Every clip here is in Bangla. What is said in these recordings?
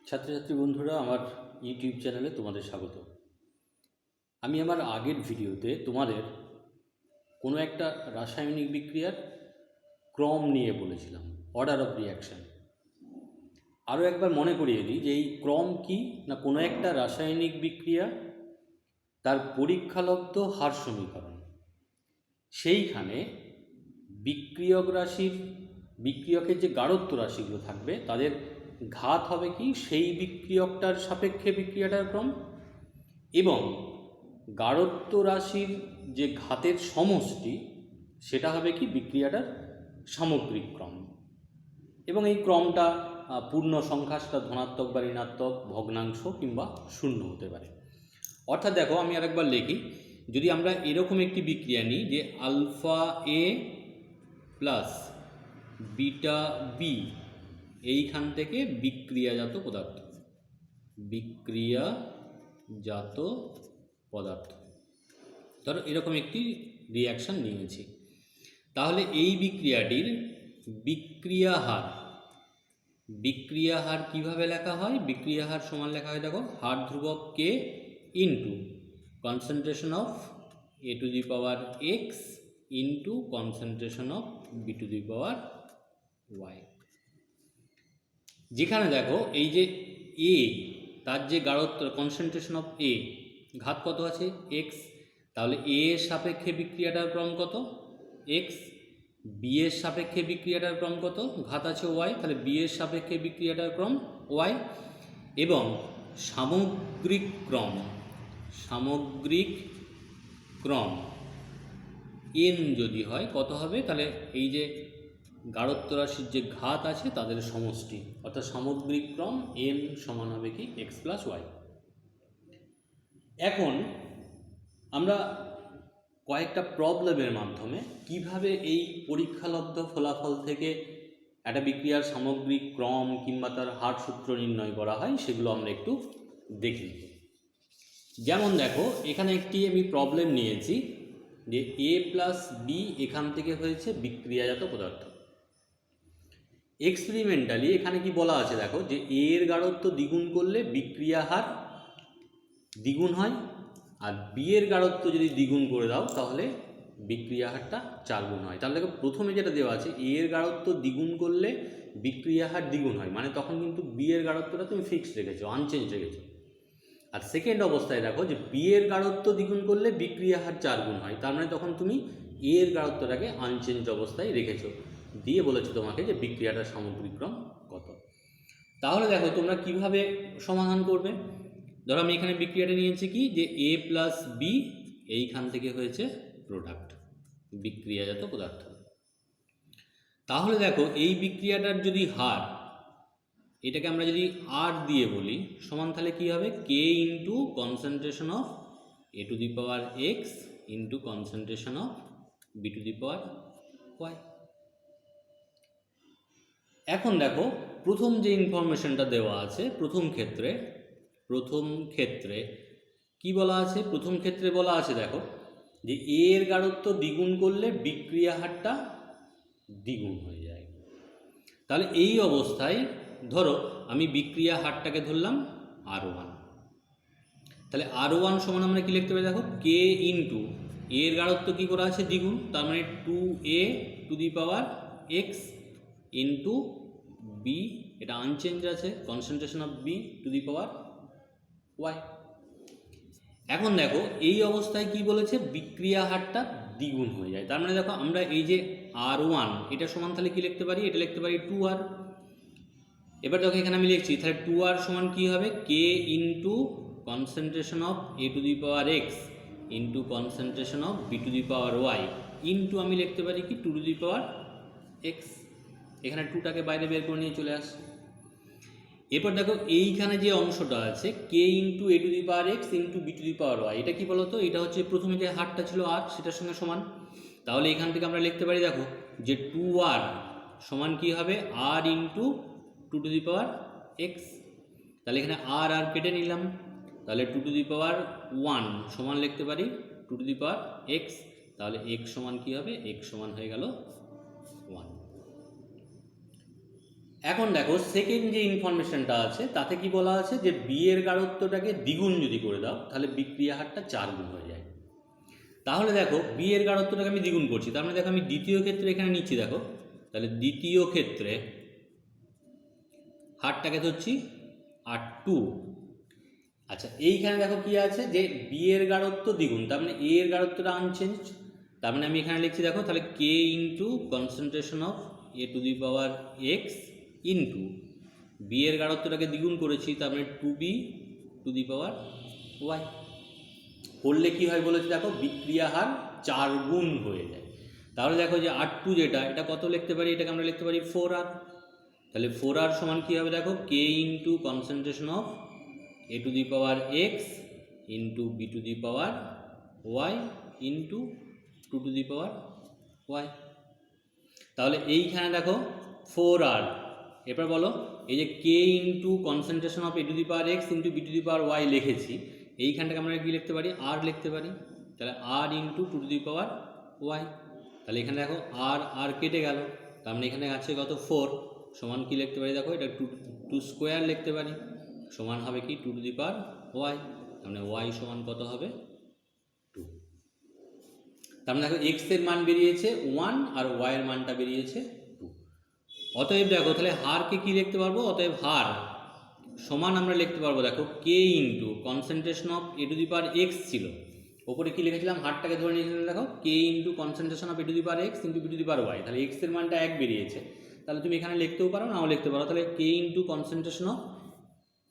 ছাত্রছাত্রী বন্ধুরা, আমার ইউটিউব চ্যানেলে তোমাদের স্বাগত। আমি আমার আগের ভিডিওতে তোমাদের কোনো একটা রাসায়নিক বিক্রিয়ার ক্রম নিয়ে বলেছিলাম, অর্ডার অফ রিয়াকশান। আরও একবার মনে করিয়ে দিই যে এই ক্রম কি না, কোনো একটা রাসায়নিক বিক্রিয়া তার পরীক্ষালব্ধ হার সমীকরণ, সেইখানে বিক্রিয়ক রাশির বিক্রিয়কের যে গাঢ়ত্ব রাশিগুলো থাকবে তাদের ঘাত হবে কি সেই বিক্রিয়কটার সাপেক্ষে বিক্রিয়াটার ক্রম, এবং গাঢ়ত্ব রাশির যে ঘাতের সমষ্টি সেটা হবে কি বিক্রিয়াটার সামগ্রিক ক্রম। এবং এই ক্রমটা পূর্ণ সংখ্যা, সেটা ধনাত্মক বা ঋণাত্মক, ভগ্নাংশ কিংবা শূন্য হতে পারে। অর্থাৎ দেখো, আমি আরেকবার লিখি, যদি আমরা এরকম একটি বিক্রিয়া নিই যে আলফা এ প্লাস বিটা বি, এইখান থেকে বিক্রিয়াজাত পদার্থ, বিক্রিয়াজাত পদার্থ, ধরো এরকম একটি রিয়াকশান নিয়েছি, তাহলে এই বিক্রিয়াটির বিক্রিয়াহার কিভাবে লেখা হয়? বিক্রিয়াহার সমান লেখা হয়, দেখো, হার ধ্রুবক কে into concentration of A to the power x into concentration of B to the power Y. যেখানে দেখো এই যে এ, তার যে গাঢ়ত্ব কনসেন্ট্রেশন অফ এ, ঘাত কত আছে? এক্স। তাহলে এ এর সাপেক্ষে বিক্রিয়াটার ক্রম কত? এক্স। বি এর সাপেক্ষে বিক্রিয়াটার ক্রম কত? ঘাত আছে ওয়াই, তাহলে বি এর সাপেক্ষে বিক্রিয়াটার ক্রম ওয়াই। এবং সামগ্রিক ক্রম এন যদি হয় কত হবে? তাহলে এই যে গাঢ়ত্ব রাশির যে ঘাত আছে তাদের সমষ্টি, অর্থাৎ সামগ্রিক ক্রম এন সমান হবে কি এক্স প্লাস ওয়াই। এখন আমরা কয়েকটা প্রবলেমের মাধ্যমে কিভাবে এই পরীক্ষালব্ধ ফলাফল থেকে একটা বিক্রিয়ার সামগ্রিক ক্রম কিংবা তার হার সূত্র নির্ণয় করা হয় সেগুলো আমরা একটু দেখি। যেমন দেখো, এখানে একটি আমি প্রবলেম নিয়েছি যে এ প্লাস বি এখান থেকে হয়েছে বিক্রিয়াজাত পদার্থ। এক্সপেরিমেন্টালি এখানে কি বলা আছে দেখো, যে এ এর গাঢ়ত্ব দ্বিগুণ করলে বিক্রিয়া হার দ্বিগুণ হয়, আর বি এর গাঢ়ত্ব যদি দ্বিগুণ করে দাও তাহলে বিক্রিয়া হারটা 4 গুণ হয়। তাহলে দেখো, প্রথমে যেটা দেওয়া আছে এ এর গাঢ়ত্ব দ্বিগুণ করলে বিক্রিয়া হার দ্বিগুণ হয়, মানে তখন কিন্তু বি এর গাঢ়ত্বটা তুমি ফিক্সড রেখেছো, আনচেঞ্জ রেখেছো। আর সেকেন্ড অবস্থায় দেখো যে বি এর গাঢ়ত্ব দ্বিগুণ করলে বিক্রিয়া হার 4 গুণ হয়, তার মানে তখন তুমি এ এর গাঢ়ত্বটাকে আনচেঞ্জ অবস্থায় রেখেছো, দিয়ে বলেছো তোমাকে যে বিক্রিয়াটার সামগ্রিক ক্রম কত। তাহলে দেখো তোমরা কিভাবে সমাধান করবে। ধরো আমি এখানে বিক্রিয়াটা নিয়েছি কি, যে এ প্লাস বি এইখান থেকে হয়েছে প্রোডাক্ট, বিক্রিয়াজাত পদার্থ। তাহলে দেখো এই বিক্রিয়াটার যদি হার, এটাকে আমরা যদি আর দিয়ে বলি, সমান তাহলে কী হবে? K into concentration of A to the power x into concentration of B to the power Y. এখন দেখো, প্রথম যে ইনফরমেশনটা দেওয়া আছে, প্রথম ক্ষেত্রে কি বলা আছে? প্রথম ক্ষেত্রে বলা আছে দেখো, যে এ এর গাঢ়ত্ব দ্বিগুণ করলে বিক্রিয়া হারটা দ্বিগুণ হয়ে যায়। তাহলে এই অবস্থায় ধরো আমি বিক্রিয়া হারটাকে ধরলাম R1। তাহলে R1 সমান আমরা কি লিখতে পারি? দেখো, কে ইন্টু এ এর গাঢ়ত্ব কী করা আছে? দ্বিগুণ, তার মানে 2a to the power x into B, এটা আনচেঞ্জ আছে, concentration of B to the power Y. এখন দেখো এই অবস্থায় কি বলেছে? বিক্রিয়া হারটা দ্বিগুণ হয়ে যায়। তার মানে দেখো, আমরা এই যে R1 এটা সমান তাহলে কি লিখতে পারি? এটা লিখতে পারি 2R। এবার দেখো এখানে আমি লিখছি, তাহলে 2R সমান কী হবে? K into concentration of A to the power x into concentration of B to the power y into আমি লিখতে পারি কি 2 টু দি পাওয়ার এক্স। এখানে 2টাকে বাইরে বের করে নিয়ে চলে আসে। এরপর দেখো এইখানে যে অংশটা আছে k into A to the power x into B to the power y, এটা কি বলতো? এটা হচ্ছে প্রথমে যে হারটা ছিল আর, সেটার সঙ্গে সমান। তাহলে এখান থেকে আমরা লিখতে পারি দেখো, যে 2R সমান কি হবে? R into 2 to the power x. তাহলে এখানে আর আর কেটে নিলাম, তাহলে 2 টু দি পাওয়ার 1 সমান লিখতে পারি 2 টু দি পাওয়ার এক্স। তাহলে এক্স সমান কি হবে? এক্স সমান হয়ে গেল 1। এখন দেখো সেকেন্ড যে ইনফরমেশনটা আছে তাতে কি বলা আছে যে বি এর গাঢ়ত্বটাকে দ্বিগুণ যদি করে দাও তাহলে বিক্রিয়া হারটা 4 গুণ হয়ে যায়। তাহলে দেখো বি এর গাঢ়ত্বটাকে আমি দ্বিগুণ করছি, তার মানে দেখো আমি দ্বিতীয় ক্ষেত্রে এখানে নিচ্ছি, দেখো তাহলে দ্বিতীয় ক্ষেত্রে হারটাকে ধরছি R2। আচ্ছা এইখানে দেখো কি আছে যে বি এর গাঢ়ত্ব দ্বিগুণ, তার মানে এ এর গাঢ়ত্বটা আনচেঞ্জ, তার মানে আমি এখানে লিখছি দেখো তাহলে k into concentration of A to the power x into B এর গাঢ়ত্বটাকে দ্বিগুণ করেছি, তার মানে 2b two the power Y. করলে কি হয় বলেছে দেখো বিক্রিয়া হার 4 গুণ হয়ে যায়। তাহলে দেখো যে R2 যেটা, এটা কত লিখতে পারি, এটাকে আমরা লিখতে পারি 4R। তাহলে 4R সমান কী হবে দেখো k into concentration of A to the power x into B to the power y into 2 to the power y. তাহলে এইখানে দেখো 4R, এরপর বলো এই যে k into concentration of A to the power x into B to the power y লিখেছি, এইখানটাকে আমরা কী লিখতে পারি আর লিখতে পারি, তাহলে r into 2 to the power y. তাহলে এখানে দেখো আর আর কেটে গেল, তার মানে এখানে আছে কত 4 সমান কী লিখতে পারি দেখো এটা 2 স্কোয়ার লিখতে পারি, সমান হবে কি 2 টু দি পাওয়ার ওয়াই, তার মানে ওয়াই সমান কত হবে 2। তার মানে দেখো এক্স এর মান বেরিয়েছে 1 আর ওয়াই এর মানটা বেরিয়েছে 2। অতএব দেখো তাহলে হারকে কি লিখতে পারবো, অতএব হার সমান আমরা লিখতে পারবো দেখো k into concentration of A to the power x ছিল, ওপরে কি লিখেছিলাম হারটাকে ধরে নিয়েছিলাম দেখো k into concentration of A to the power x into B to the power y, তাহলে এক্স এর মানটা 1 বেরিয়েছে, তাহলে তুমি এখানে লিখতেও পারো নাও লিখতে পারো, তাহলে k into concentration of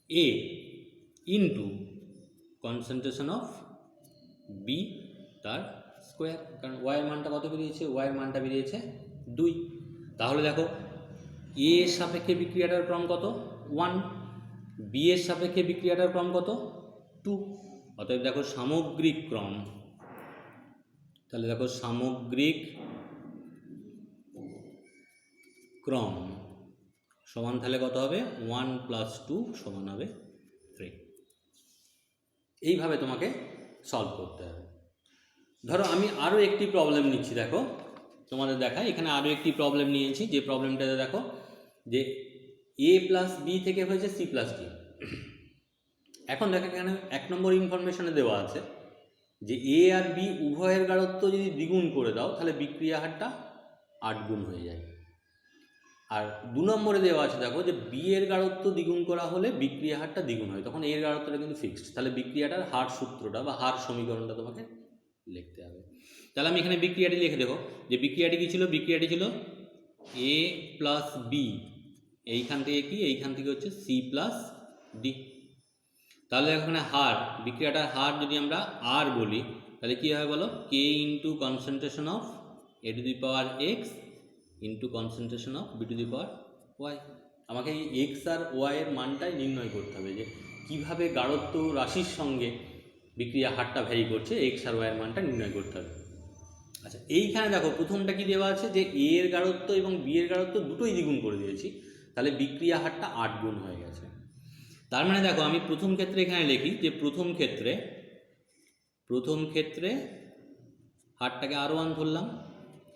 A into concentration of B তার স্কোয়ার, কারণ ওয়াইয়ের মানটা কত বেরিয়েছে, ওয়াইয়ের মানটা বেরিয়েছে 2। তাহলে দেখো এ এর সাপেক্ষে বিক্রিয়াটার ক্রম কত 1, বি এর সাপেক্ষে বিক্রিয়াটার ক্রম কত 2, অতএব দেখো সামগ্রিক ক্রম, তাহলে দেখো সামগ্রিক ক্রম সমান তাহলে কত হবে 1 + 2 সমান হবে 3। এইভাবে তোমাকে সলভ করতে হবে। ধরো আমি আরও একটি প্রবলেম নিচ্ছি, দেখো তোমাদের দেখায় এখানে আরও একটি প্রবলেম নিয়েছি, যে প্রবলেমটাতে দেখো যে এ প্লাস বি থেকে হয়েছে সি প্লাস ডি। এখন দেখো এখানে 1 নম্বর ইনফরমেশনে দেওয়া আছে যে এ আর বি উভয়ের গাঢ়ত্ব যদি দ্বিগুণ করে দাও তাহলে বিক্রিয়া হারটা 8 গুণ হয়ে যায়। আর 2 নম্বরে দেওয়া আছে দেখো যে বি এর গাঢ়ত্ব দ্বিগুণ করা হলে বিক্রিয়া হারটা দ্বিগুণ হয়, তখন এর গাঢ়ত্বটা কিন্তু ফিক্সড, তাহলে বিক্রিয়াটার হার সূত্রটা বা হার সমীকরণটা তোমাকে লিখতে হবে। তাহলে আমি এখানে বিক্রিয়াটি লিখে দেবো, যে বিক্রিয়াটি কী ছিল, বিক্রিয়াটি ছিল এ প্লাস বি, এইখান থেকে কি এইখান থেকে হচ্ছে সি প্লাস ডি। তাহলে এখানে হার, বিক্রিয়াটার হার যদি আমরা আর বলি তাহলে কী হবে বলো k into concentration of A to the power x into concentration of B to the power y. আমাকে এই এক্স আর ওয়াইয়ের মানটাই নির্ণয় করতে হবে, যে কীভাবে গাঢ়ত্ব রাশির সঙ্গে বিক্রিয়া হারটা ভ্যারি করছে, এক্স আর ওয়াইয়ের মানটা নির্ণয় করতে হবে। আচ্ছা এইখানে দেখো প্রথমটা কি দেওয়া আছে যে এ এর গাঢ়ত্ব এবং বি এর গাঢ়ত্ব দুটোই দ্বিগুণ করে দিয়েছি, তাহলে বিক্রিয়া হারটা 8 গুণ হয়ে গেছে। তার মানে দেখো আমি প্রথম ক্ষেত্রে এখানে লিখি যে প্রথম ক্ষেত্রে হারটাকে আরও 1 ধরলাম,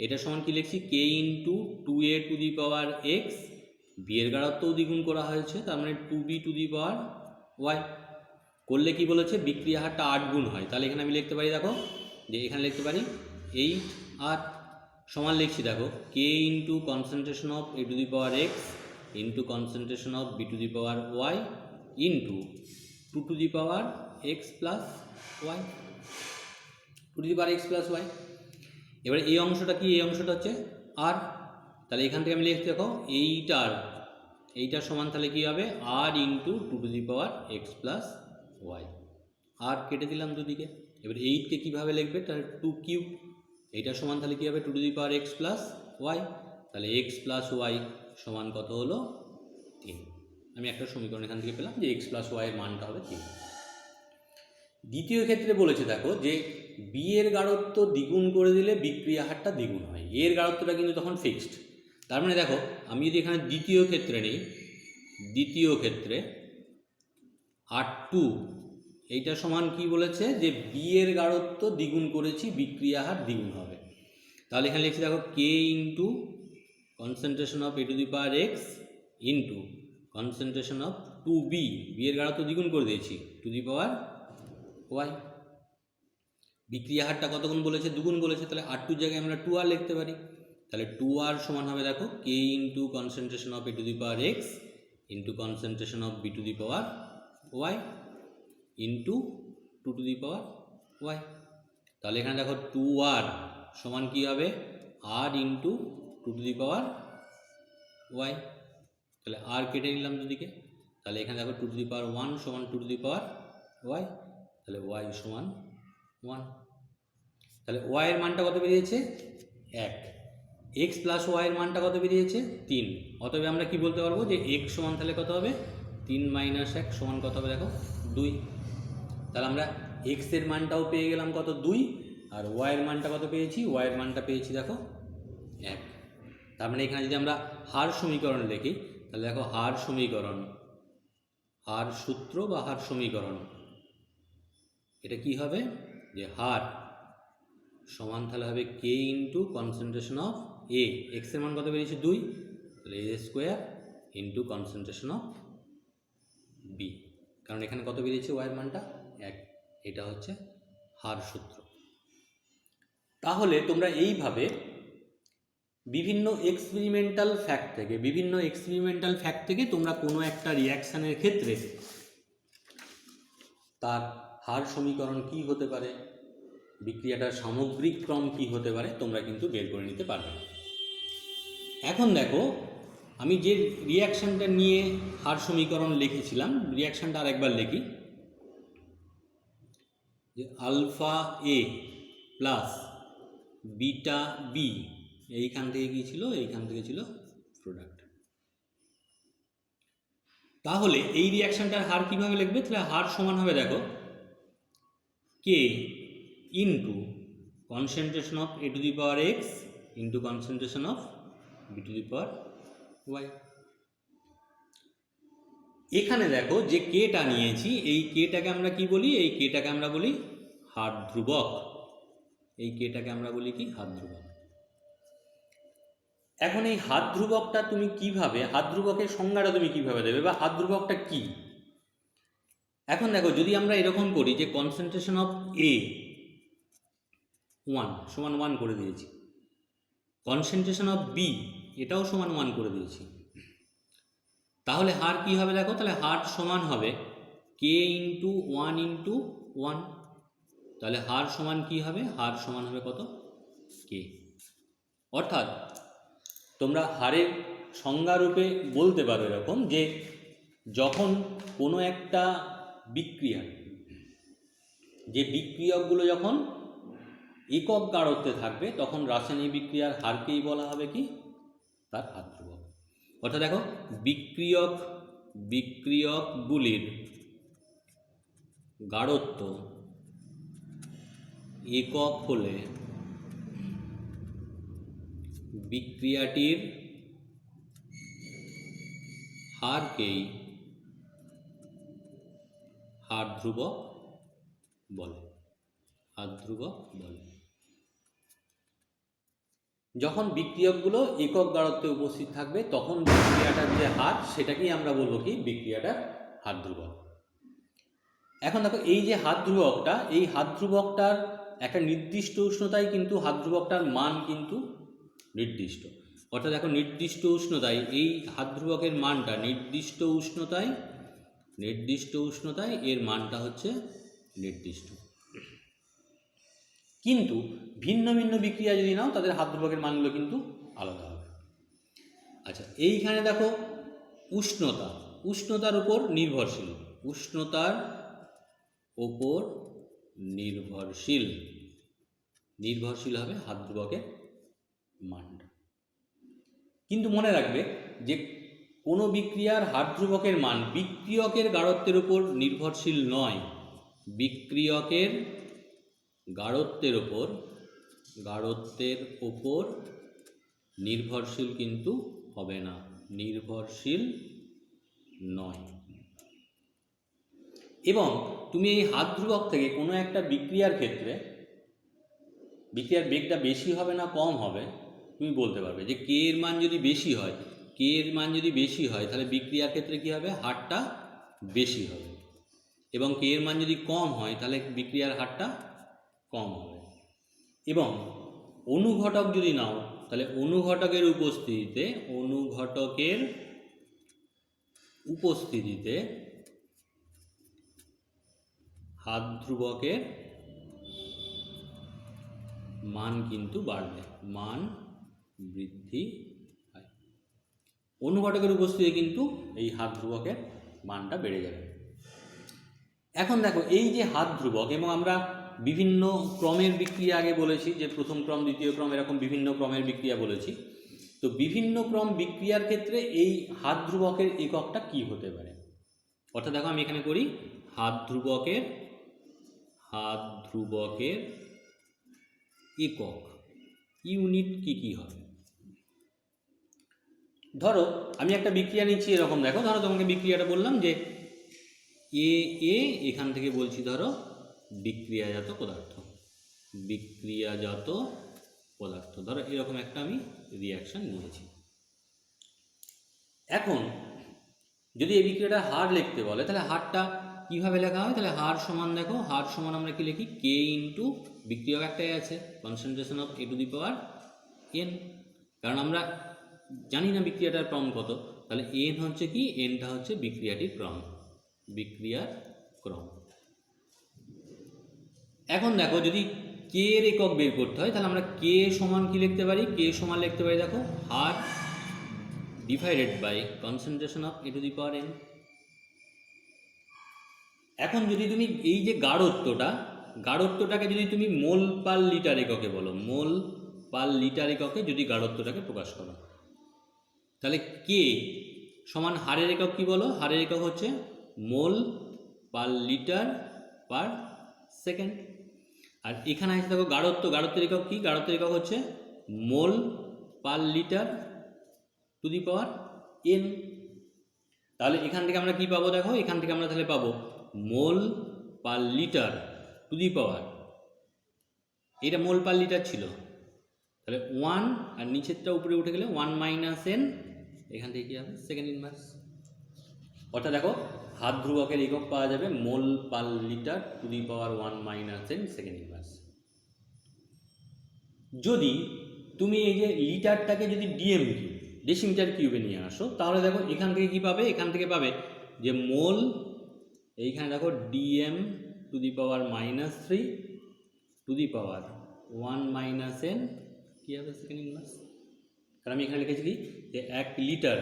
এটা সমান কি লিখছি k into 2a to the power x, B এর গাঢ়ত্বও দ্বিগুণ করা হয়েছে, তার মানে 2b two the power Y. করলে কি বলেছে বিক্রিয়া হারটা 8 গুণ হয়, তাহলে এখানে আমি লিখতে পারি দেখো যে এখানে লিখতে পারি 8r সমান লিখছি দেখো k into concentration of A to the power x into concentration of B to the power y into 2 to the power x plus y, 2 to the power x plus y. এবারে এই অংশটা কি, এই অংশটা হচ্ছে আর, তাহলে এখান থেকে আমি লিখতে দেখো এইটার সমান তাহলে কী হবে r into 2 to the power x plus y, r কেটে দিলাম দুদিকে। এবার 8কে কীভাবে লিখবে, তাহলে 2 কিউব, এইটার সমান তাহলে কী হবে 2 to the power x plus Y, তাহলে এক্স প্লাস ওয়াই সমান কত হলো 3। আমি একটা সমীকরণ এখান থেকে পেলাম যে এক্স প্লাস ওয়াইয়ের মানটা হবে 3। দ্বিতীয় ক্ষেত্রে বলেছে দেখো যে বি এর গাঢ়ত্ব দ্বিগুণ করে দিলে বিক্রিয়া হারটা দ্বিগুণ হয়, এর গাঢ়ত্বটা কিন্তু তখন ফিক্সড। তার মানে দেখো আমি যদি এখানে দ্বিতীয় ক্ষেত্রে নিই, দ্বিতীয় ক্ষেত্রে R2 এইটা সমান কি বলেছে যে বি এর গাঢ়ত্ব দ্বিগুণ করেছি বিক্রিয়া হার দ্বিগুণ হবে, তাহলে এখানে লিখছি দেখো k into concentration of A to the power x into concentration of 2b, B এর গাঢ়ত্ব দ্বিগুণ করে দিয়েছি, টু দি পাওয়ার ওয়াই। বিক্রিয়া হারটা কত গুণ বলেছে? দুগুণ বলেছে, তাহলে আর টুর জায়গায় আমরা 2r লিখতে পারি। তাহলে 2r সমান হবে দেখো k into concentration of A to the power x into concentration of B to the power y into 2 to the power y. তাহলে এখানে দেখো 2r সমান কী হবে? r into 2 to the power y. তাহলে আর কেটে নিলাম দুদিকে, তাহলে এখানে দেখো 2 টু দি পাওয়ার 1 সমান 2 টু দি পাওয়ার ওয়াই, তাহলে ওয়াই সমান 1। তাহলে ওয়াই এর মানটা কত বেরিয়েছে? 1। এক্স প্লাস ওয়াই এর মানটা কত বেরিয়েছে? 3। অতএব আমরা কি বলতে পারবো যে এক্স সমান তাহলে কত হবে? 3 মাইনাস 1 সমান কত হবে দেখো? 2। তাহলে আমরা এক্স এর মানটাও পেয়ে গেলাম কত? 2। আর ওয়াই এর মানটা কত পেয়েছি? ওয়াই এর মানটা পেয়েছি দেখো 1। তার মানে এখানে যদি আমরা হার সমীকরণ লিখি, তাহলে দেখো হার সমীকরণ, হার সূত্র বা হার সমীকরণ, এটা কি হবে? যে হার সমান তাহলে হবে k into concentration of A, x এর মান কত বেরিয়েছে? 2, তাহলে A square into concentration of B, কারণ এখানে কত বেরিয়েছে? ওয়াই এর মানটা 1। এটা হচ্ছে হার সূত্র। তাহলে তোমরা এইভাবে বিভিন্ন এক্সপেরিমেন্টাল ফ্যাক্ট থেকে তোমরা কোনো একটা রিয়াকশানের ক্ষেত্রে তার হার সমীকরণ কি হতে পারে, বিক্রিয়াটার সামগ্রিক ক্রম কি হতে পারে, তোমরা কিন্তু বের করে নিতে পারবে। এখন দেখো আমি যে রিয়াকশানটা নিয়ে হার সমীকরণ লিখেছিলাম, রিয়াকশানটা আরেকবার লিখি, যে আলফা এ প্লাস বিটা বি, এইখান থেকে কী ছিল? এইখান থেকে ছিল প্রোডাক্ট। তাহলে এই রিয়াকশানটার হার কীভাবে লিখবে? তাহলে হার সমান হবে দেখো k into concentration of A to the power x into concentration of B to the power y. এখানে দেখো যে কেটা নিয়েছি, এই কেটাকে আমরা কি বলি? এই কেটাকে আমরা বলি হার ধ্রুবক। এই কেটাকে আমরা বলি কি? হার ধ্রুবক। এখন এই হার ধ্রুবকটা তুমি কিভাবে, হার ধ্রুবকের সংজ্ঞাটা তুমি কিভাবে দেবে, বা হার ধ্রুবকটা কি? এখন দেখো যদি আমরা এরকম করি যে কনসেন্ট্রেশন অফ এ 1 সমান 1 করে দিয়েছি, কনসেন্ট্রেশন অফ বি এটাও সমান 1 করে দিয়েছি, তাহলে হার কি হবে দেখো? তাহলে হার সমান হবে কে ইন্টু 1 ইন্টু 1। তাহলে হার সমান কি হবে? হার সমান হবে কত? কে। অর্থাৎ তোমরা হারের সংজ্ঞারূপে বলতে পারো এরকম যে যখন কোনো একটা বিক্রিয়া, যে বিক্রিয়কগুলো যখন একক গাঢ়ত্বে থাকবে, তখন রাসায়নিক বিক্রিয়ার হারকেই বলা হবে কি? তার হার ধ্রুবক। অর্থাৎ দেখো বিক্রিয়কগুলির গাঢ়ত্ব একক হলে বিক্রিয়াটির হারকেই হার ধ্রুবক বলে। হার ধ্রুবক বলে। যখন বিক্রিয়কগুলো একক গাঢ়ত্বে উপস্থিত থাকবে, তখন বিক্রিয়াটার যে হার, সেটাকেই আমরা বলবো কি? বিক্রিয়াটার হার ধ্রুবক। এখন দেখো এই যে হার ধ্রুবকটা, এই হার ধ্রুবকটার একটা নির্দিষ্ট উষ্ণতায় কিন্তু হার ধ্রুবকটার মান কিন্তু নির্দিষ্ট। অর্থাৎ দেখো নির্দিষ্ট উষ্ণতায় এই হার ধ্রুবকের মানটা নির্দিষ্ট উষ্ণতায় এর মানটা হচ্ছে নির্দিষ্ট। কিন্তু ভিন্ন ভিন্ন বিক্রিয়া যদি নাও, তাদের হার ধ্রুবকের মানগুলো কিন্তু আলাদা হবে। আচ্ছা, এইখানে দেখো উষ্ণতার উপর নির্ভরশীল, উষ্ণতার ওপর নির্ভরশীল হবে হার ধ্রুবকের মানটা। কিন্তু মনে রাখবে যে কোনো বিক্রিয়ার হার ধ্রুবকের মান বিক্রিয়কের গাঢ়ত্বের উপর নির্ভরশীল নয়। বিক্রিয়কের গাঢ়ত্বের ওপর নির্ভরশীল কিন্তু হবে না, নির্ভরশীল নয়। এবং তুমি এই হার ধ্রুবক থেকে কোনো একটা বিক্রিয়ার ক্ষেত্রে বিক্রিয়ার বেগটা বেশি হবে না কম হবে, তুমি বলতে পারবে যে কে এর মান যদি বেশি হয়, কে এর মান যদি বেশি হয় তাহলে বিক্রিয়ার ক্ষেত্রে কী হবে, হারটা বেশি হবে, এবং কে এর মান যদি কম হয় তাহলে বিক্রিয়ার হারটা কম হবে। এবং অনুঘটক যদি নাও তাহলে অনুঘটকের উপস্থিতিতে হাত ধ্রুবকের মান কিন্তু বাড়বে, মান বৃদ্ধি হয়। অনুঘটকের উপস্থিতিতে কিন্তু এই হাত ধ্রুবকের মানটা বেড়ে যাবে। এখন দেখো এই যে হাত ধ্রুবক, এবং আমরা বিভিন্ন ক্রমের বিক্রিয়া আগে বলেছি যে প্রথম ক্রম, দ্বিতীয় ক্রম, এরকম বিভিন্ন ক্রমের বিক্রিয়া বলেছি। তো বিভিন্ন ক্রম বিক্রিয়ার ক্ষেত্রে এই হাত ধ্রুবকের এককটা কি হতে পারে, অর্থাৎ দেখো আমি এখানে করি হাত ধ্রুবকের একক, ইউনিট কি হবে। ধরো আমি একটা বিক্রিয়া নিচ্ছি এরকম, দেখো ধরো তোমাকে বিক্রিয়াটা বললাম যে এ এখান থেকে বলছি ধরো বিক্রিয়াজাত পদার্থ, ধরো এরকম একটা আমি রিয়াকশান নিয়েছি। এখন যদি এই বিক্রিয়াটা হার লিখতে বলে তাহলে হারটা কীভাবে লেখা হয়, তাহলে হার সমান, দেখো হার সমান আমরা কি লিখি, কে ইন্টু বিক্রিয়ক একটাই আছে, concentration of A to the power N, কারণ আমরা জানি না বিক্রিয়াটার ক্রম কত, তাহলে এন হচ্ছে কি, এনটা হচ্ছে বিক্রিয়ার ক্রম। এখন দেখো যদি কে এর একক বের করতে হয় তাহলে আমরা কে সমান কি লিখতে পারি, কে সমান লিখতে পারি দেখো হার divided by concentration of A to the power n. এখন যদি তুমি এই যে গাঢ়ত্বটাকে যদি তুমি মোল পার লিটার এককে বলো, মোল পার লিটার এককে যদি গাঢ়ত্বটাকে প্রকাশ করো, তাহলে কে সমান হারের একক কি বলো, হারের একক হচ্ছে mole per litre per second. আর এখানে আছে দেখো গাঢ়ত্বের একক কি, গাঢ়ত্বের একক হচ্ছে mole per litre to the power n. তাহলে এখান থেকে আমরা কি পাবো, দেখো এখান থেকে আমরা তাহলে পাবো মোল পার লিটার টু দি পাওয়ার, এটা মোল পার লিটার ছিল, তাহলে 1 আর নিচেরটা উপরে উঠে গেলে 1 মাইনাস এন, এখান থেকে কী হবে সেকেন্ড ইনভার্স। অর্থাৎ দেখো হাত ধ্রুবকের একক পাওয়া যাবে mole per litre to the power 1 minus n second inverse. যদি তুমি এই যে লিটারটাকে যদি ডেসিমিটার কিউবে নিয়ে আসো তাহলে দেখো এখান থেকে কি পাবে, এখান থেকে পাবে যে মোল, এইখানে দেখো dm to the power -3 to the power 1 minus n কী হবে সেকেন্ড ইনভার্স। কারণ আমি এখানে লিখেছি কি যে 1 লিটার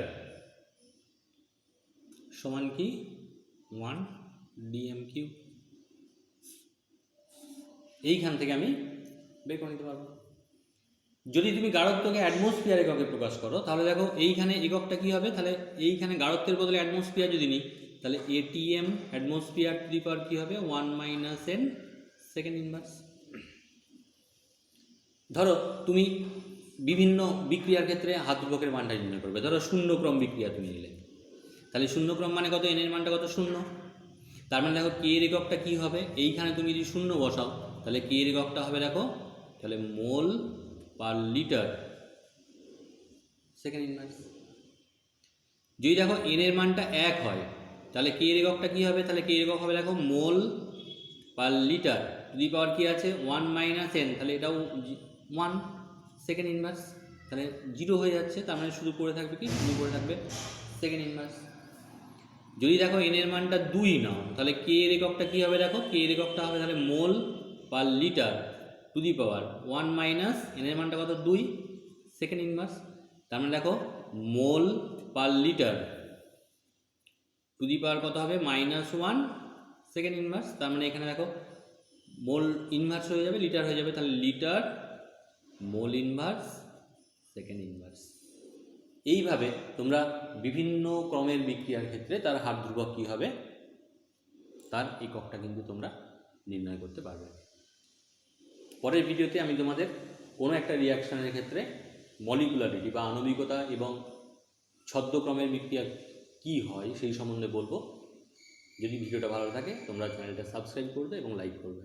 সমান কি 1 ডিএম কিউব, এইখান থেকে আমি বের করে নিতে পারবো। যদি তুমি গাঢ়ত্বকে অ্যাটমসফিয়ার এককে প্রকাশ করো তাহলে দেখো এইখানে এককটা কি হবে, তাহলে এইখানে গাঢ়ত্বের বদলে অ্যাটমসফিয়ার যদি নিই তাহলে এটিএম অ্যাটমসফিয়ার টু দি পাওয়ার কী হবে 1 মাইনাস এন সেকেন্ড ইনভার্স। ধরো তুমি বিভিন্ন বিক্রিয়ার ক্ষেত্রে হাত ধ্রুবকের মানটা নির্ণয় করবে, ধরো শূন্যক্রম বিক্রিয়া তুমি নিলে, তাহলে শূন্যক্রম মানে কত, এন এর মানটা কত 0, তার মানে দেখো কে এর এককটা কী হবে, এইখানে তুমি যদি 0 বসাও তাহলে কে এর এককটা হবে দেখো তাহলে mole per litre second inverse. যদি দেখো এন এর মানটা 1 হয় তাহলে কে এর এককটা কী হবে, তাহলে কে এর একক হবে দেখো মোল পার লিটার টু দি পাওয়ার কী আছে 1 মাইনাস এন, তাহলে এটাও 1 সেকেন্ড ইনভার্স, তাহলে 0 হয়ে যাচ্ছে, তার মানে শুধু পড়ে থাকবে কি, শুধু পড়ে থাকবে সেকেন্ড ইনভার্স। যদি দেখো এন এর মানটা 2 নাও তাহলে কে এর এককটা কী হবে, দেখো কে এর এককটা হবে তাহলে mole per litre to the power 1 minus n এর মানটা কত 2 সেকেন্ড ইনভার্স, তার মানে দেখো মোল পার লিটার টু দি পাওয়ার কত হবে -1 সেকেন্ড ইনভার্স, তার মানে এখানে দেখো মোল ইনভার্স হয়ে যাবে, লিটার হয়ে যাবে, তাহলে litre mole inverse second inverse. এইভাবে তোমরা বিভিন্ন ক্রমের বিক্রিয়ার ক্ষেত্রে তার হার ধ্রুবক কী হবে তার এককটা কিন্তু তোমরা নির্ণয় করতে পারবে। পরের ভিডিওতে আমি তোমাদের কোনো একটা রিয়াকশানের ক্ষেত্রে মলিকুলারিটি বা আণবিকতা এবং ছদ্মক্রমের বিক্রিয়া কী হয় সেই সম্বন্ধে বলবো। যদি ভিডিওটা ভালো থাকে তোমরা চ্যানেলটা সাবস্ক্রাইব করবে এবং লাইক করবে।